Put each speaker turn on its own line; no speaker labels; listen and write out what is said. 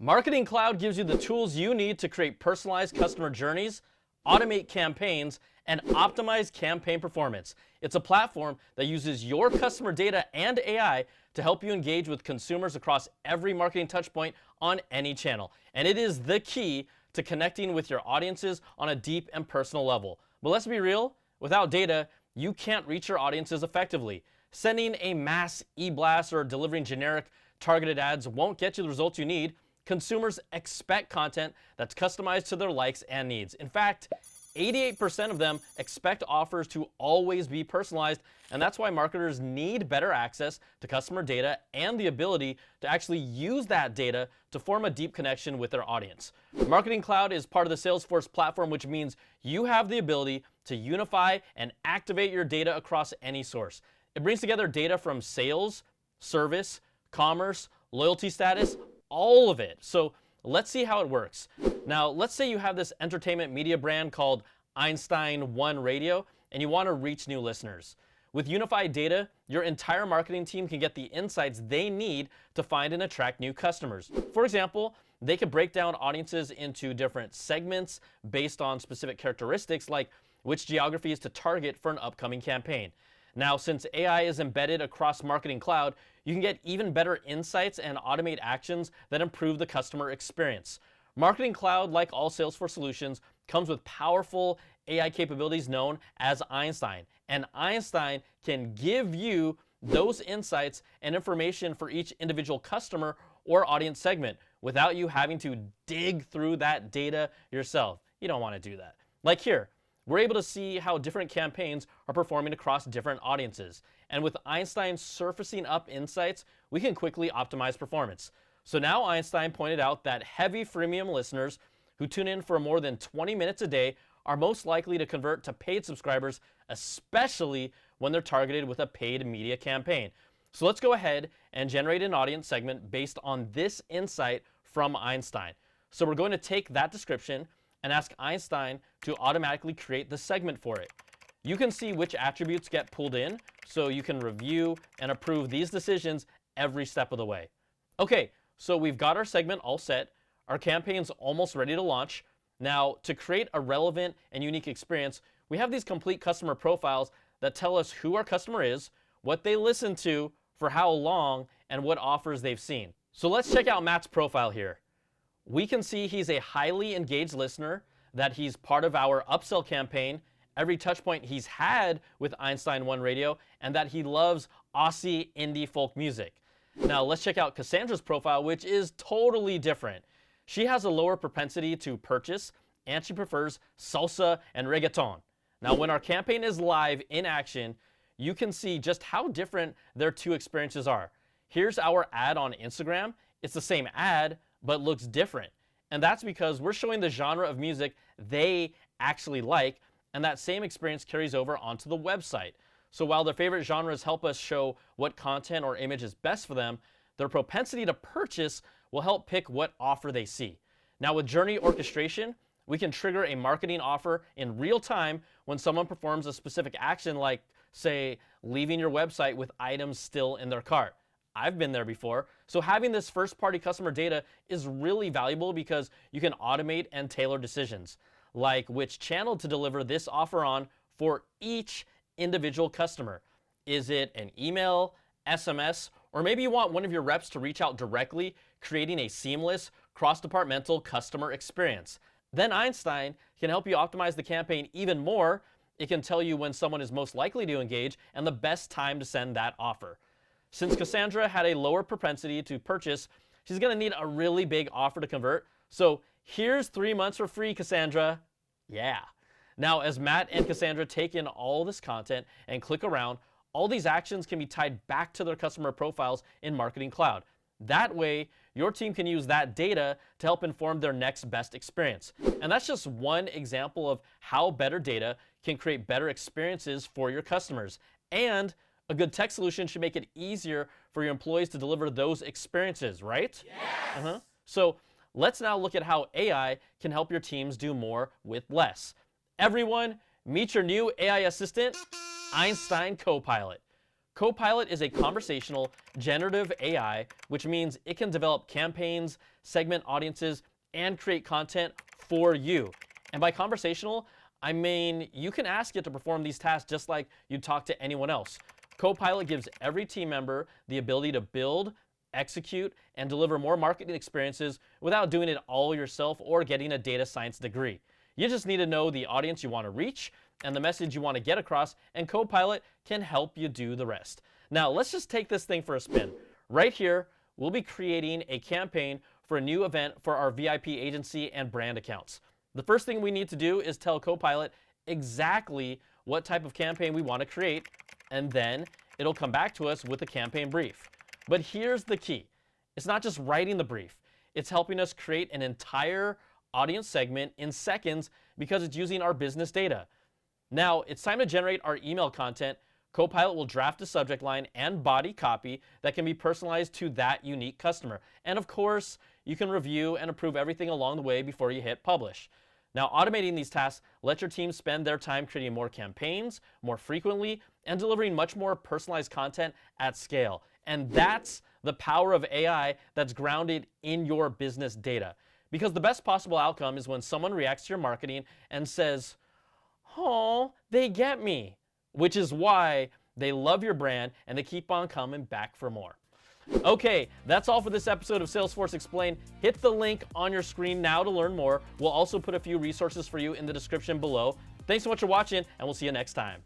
Marketing Cloud gives you the tools you need to create personalized customer journeys, automate campaigns, and optimize campaign performance. It's a platform that uses your customer data and AI to help you engage with consumers across every marketing touchpoint on any channel. And it is the key to connecting with your audiences on a deep and personal level. But let's be real, without data, you can't reach your audiences effectively. Sending a mass e-blast or delivering generic targeted ads won't get you the results you need. Consumers expect content that's customized to their likes and needs. In fact, 88% of them expect offers to always be personalized, and that's why marketers need better access to customer data and the ability to actually use that data to form a deep connection with their audience. Marketing Cloud is part of the Salesforce platform, which means you have the ability to unify and activate your data across any source. It brings together data from sales, service, commerce, loyalty status, all of it. So let's see how it works. Now, let's say you have this entertainment media brand called Einstein One Radio, and you want to reach new listeners. With unified data, your entire marketing team can get the insights they need to find and attract new customers. For example, they could break down audiences into different segments based on specific characteristics, like which geographies to target for an upcoming campaign. Now, since AI is embedded across Marketing Cloud, you can get even better insights and automate actions that improve the customer experience. Marketing Cloud, like all Salesforce solutions, comes with powerful AI capabilities known as Einstein. And Einstein can give you those insights and information for each individual customer or audience segment without you having to dig through that data yourself. You don't want to do that. Like here, we're able to see how different campaigns are performing across different audiences. And with Einstein surfacing up insights, we can quickly optimize performance. So now Einstein pointed out that heavy freemium listeners who tune in for more than 20 minutes a day are most likely to convert to paid subscribers, especially when they're targeted with a paid media campaign. So let's go ahead and generate an audience segment based on this insight from Einstein. So we're going to take that description and ask Einstein to automatically create the segment for it. You can see which attributes get pulled in, so you can review and approve these decisions every step of the way. Okay, so we've got our segment all set. Our campaign's almost ready to launch. Now, to create a relevant and unique experience, we have these complete customer profiles that tell us who our customer is, what they listen to, for how long, and what offers they've seen. So let's check out Matt's profile here. We can see he's a highly engaged listener, that he's part of our upsell campaign, every touch point he's had with Einstein One Radio, and that he loves Aussie indie folk music. Now let's check out Cassandra's profile, which is totally different. She has a lower propensity to purchase, and she prefers salsa and reggaeton. Now when our campaign is live in action, you can see just how different their two experiences are. Here's our ad on Instagram. It's the same ad, but looks different. And that's because we're showing the genre of music they actually like, and that same experience carries over onto the website. So while their favorite genres help us show what content or image is best for them, their propensity to purchase will help pick what offer they see. Now with journey orchestration, we can trigger a marketing offer in real time when someone performs a specific action, like, say, leaving your website with items still in their cart. I've been there before. So having this first-party customer data is really valuable because you can automate and tailor decisions, like which channel to deliver this offer on for each individual customer. Is it an email, SMS, or maybe you want one of your reps to reach out directly, creating a seamless, cross-departmental customer experience. Then Einstein can help you optimize the campaign even more. It can tell you when someone is most likely to engage and the best time to send that offer. Since Cassandra had a lower propensity to purchase, she's going to need a really big offer to convert. So here's 3 months for free, Cassandra. Yeah. Now, as Matt and Cassandra take in all this content and click around, all these actions can be tied back to their customer profiles in Marketing Cloud. That way, your team can use that data to help inform their next best experience. And that's just one example of how better data can create better experiences for your customers. And a good tech solution should make it easier for your employees to deliver those experiences, right?
Yes!
So let's now look at how AI can help your teams do more with less. Everyone, meet your new AI assistant, Einstein Copilot. Copilot is a conversational, generative AI, which means it can develop campaigns, segment audiences, and create content for you. And by conversational, I mean you can ask it to perform these tasks just like you'd talk to anyone else. Copilot gives every team member the ability to build, execute, and deliver more marketing experiences without doing it all yourself or getting a data science degree. You just need to know the audience you want to reach and the message you want to get across, and Copilot can help you do the rest. Now, let's just take this thing for a spin. Right here, we'll be creating a campaign for a new event for our VIP agency and brand accounts. The first thing we need to do is tell Copilot exactly what type of campaign we want to create, and then it'll come back to us with a campaign brief. But here's the key. It's not just writing the brief. It's helping us create an entire audience segment in seconds because it's using our business data. Now, it's time to generate our email content. Copilot will draft a subject line and body copy that can be personalized to that unique customer. And of course, you can review and approve everything along the way before you hit publish. Now, automating these tasks lets your team spend their time creating more campaigns, more frequently, and delivering much more personalized content at scale. And that's the power of AI that's grounded in your business data. Because the best possible outcome is when someone reacts to your marketing and says, "Oh, they get me," which is why they love your brand and they keep on coming back for more. Okay, that's all for this episode of Salesforce Explained. Hit the link on your screen now to learn more. We'll also put a few resources for you in the description below. Thanks so much for watching, and we'll see you next time.